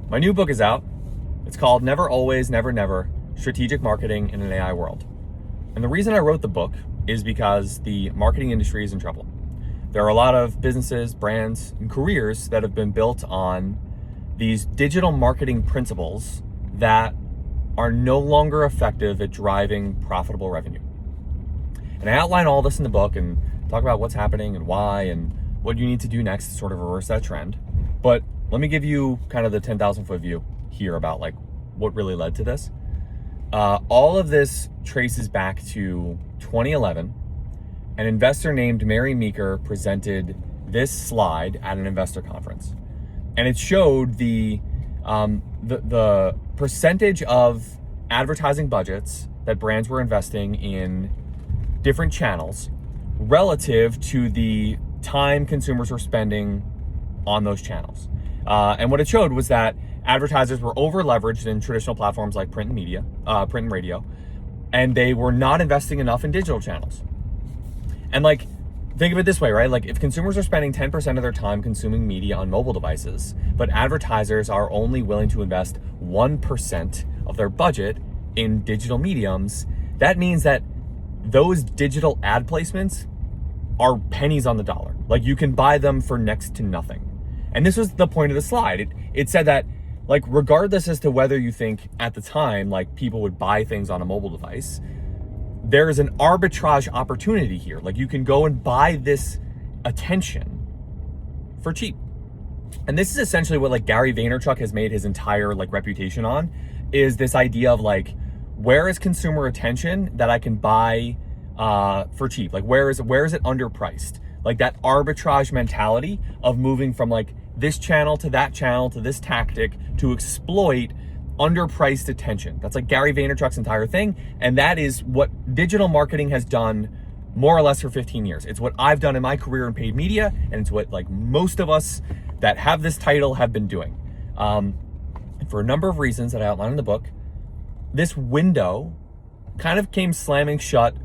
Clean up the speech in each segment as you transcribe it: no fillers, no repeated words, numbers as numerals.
My new book is out. It's called Never Always, Never Never, Strategic Marketing in an AI World. And the reason I wrote the book is because the marketing industry is in trouble. There are a lot of businesses, brands, and careers that have been built on these digital marketing principles that are no longer effective at driving profitable revenue. And I outline all this in the book and talk about what's happening and why and what you need to do next to sort of reverse that trend. But let me give you kind of the 10,000 foot view here about like what really led to this. All of this traces back to 2011. An investor named Meeker presented this slide at an investor conference, and it showed the percentage of advertising budgets that brands were investing in different channels relative to the time consumers were spending on those channels. And what it showed was that advertisers were over leveraged in traditional platforms like print and radio, and they were not investing enough in digital channels. And like, think of it this way, right? Like if consumers are spending 10% of their time consuming media on mobile devices, but advertisers are only willing to invest 1% of their budget in digital mediums, that means that those digital ad placements are pennies on the dollar. Like you can buy them for next to nothing. And this was the point of the slide. It said that like, regardless as to whether you think at the time, like people would buy things on a mobile device, there is an arbitrage opportunity here. Like you can go and buy this attention for cheap. And this is essentially what like Gary Vaynerchuk has made his entire like reputation on, is this idea of like, where is consumer attention that I can buy for cheap? Like where is it underpriced? Like that arbitrage mentality of moving from like this channel to that channel to this tactic to exploit underpriced attention. That's like Gary Vaynerchuk's entire thing. And that is what digital marketing has done more or less for 15 years. It's what I've done in my career in paid media. And it's what like most of us that have this title have been doing. And for a number of reasons that I outline in the book, this window kind of came slamming shut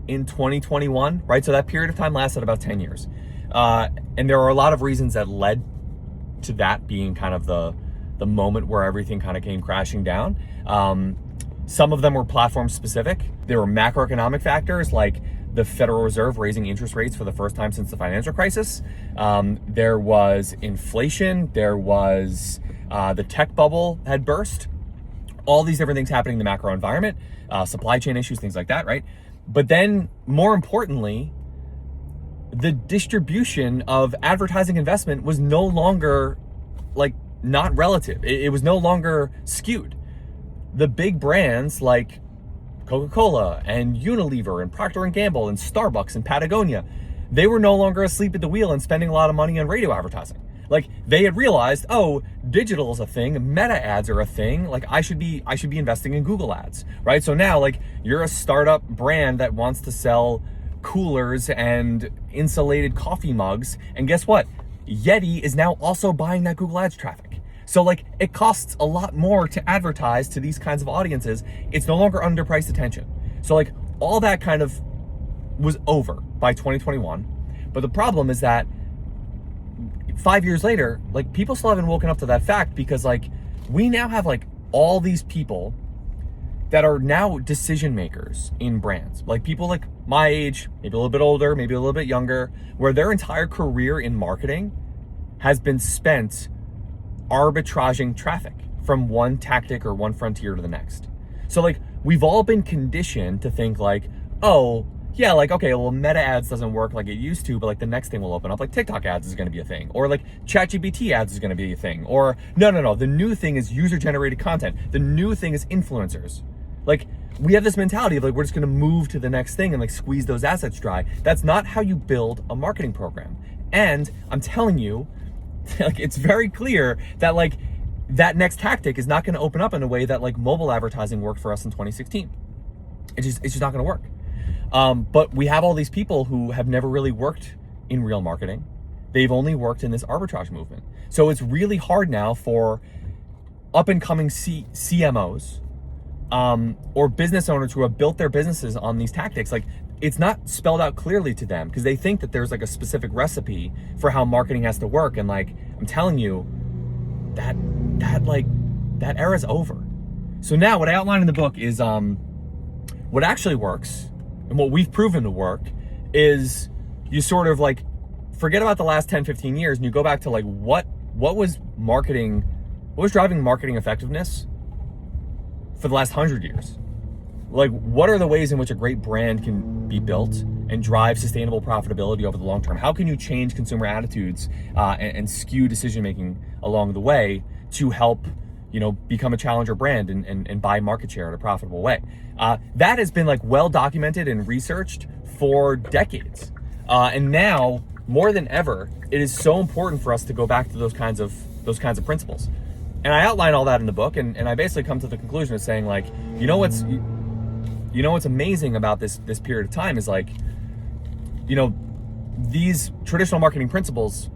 in 2021, right? So that period of time lasted about 10 years. And there are a lot of reasons that led to that being kind of the moment where everything kind of came crashing down. Some of them were platform specific. There were macroeconomic factors like the Federal Reserve raising interest rates for the first time since the financial crisis. There was inflation. There was the tech bubble had burst. All these different things happening in the macro environment, supply chain issues, things like that, right? But then more importantly, the distribution of advertising investment was no longer like not relative. It was no longer skewed. The big brands like Coca-Cola and Unilever and Procter & Gamble and Starbucks and Patagonia, they were no longer asleep at the wheel and spending a lot of money on radio advertising. Like they had realized, oh, digital is a thing, meta ads are a thing. Like I should be investing in Google ads, right? So now like you're a startup brand that wants to sell coolers and insulated coffee mugs. And guess what? Yeti is now also buying that Google ads traffic. So like it costs a lot more to advertise to these kinds of audiences. It's no longer underpriced attention. So like all that kind of was over by 2021. But the problem is that 5 years later, like people still haven't woken up to that fact, because like we now have like all these people that are now decision makers in brands, like people like my age, maybe a little bit older, maybe a little bit younger, where their entire career in marketing has been spent arbitraging traffic from one tactic or one frontier to the next. So like we've all been conditioned to think like, oh yeah, like, okay, well, meta ads doesn't work like it used to, but like the next thing will open up, like TikTok ads is going to be a thing, or like ChatGPT ads is going to be a thing, or no, the new thing is user generated content. The new thing is influencers. Like we have this mentality of like, we're just going to move to the next thing and like squeeze those assets dry. That's not how you build a marketing program. And I'm telling you, like, it's very clear that like that next tactic is not going to open up in a way that like mobile advertising worked for us in 2016. It's just not going to work. But we have all these people who have never really worked in real marketing. They've only worked in this arbitrage movement. So it's really hard now for up and coming CMOs or business owners who have built their businesses on these tactics. Like it's not spelled out clearly to them because they think that there's like a specific recipe for how marketing has to work. And like, I'm telling you, that era's over. So now what I outline in the book is what actually works and what we've proven to work is you sort of like forget about the last 10, 15 years and you go back to like what was driving marketing effectiveness for the last 100 years? Like, what are the ways in which a great brand can be built and drive sustainable profitability over the long term? How can you change consumer attitudes and skew decision-making along the way to help, become a challenger brand and buy market share in a profitable way? That has been like well documented and researched for decades. And now, more than ever, it is so important for us to go back to those kinds of principles. And I outline all that in the book, and I basically come to the conclusion of saying, like, what's amazing about this period of time is like, these traditional marketing principles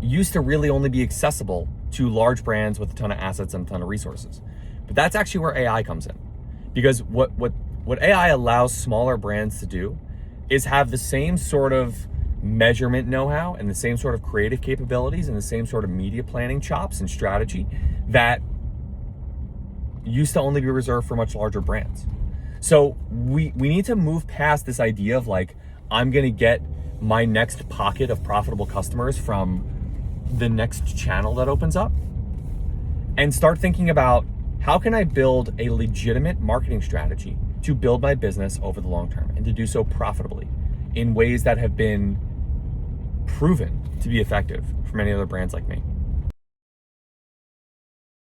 used to really only be accessible to large brands with a ton of assets and a ton of resources. But that's actually where AI comes in. Because what AI allows smaller brands to do is have the same sort of measurement know-how and the same sort of creative capabilities and the same sort of media planning chops and strategy that used to only be reserved for much larger brands. So we need to move past this idea of like, I'm gonna get my next pocket of profitable customers from the next channel that opens up, and start thinking about how can I build a legitimate marketing strategy to build my business over the long term and to do so profitably in ways that have been proven to be effective for many other brands like me.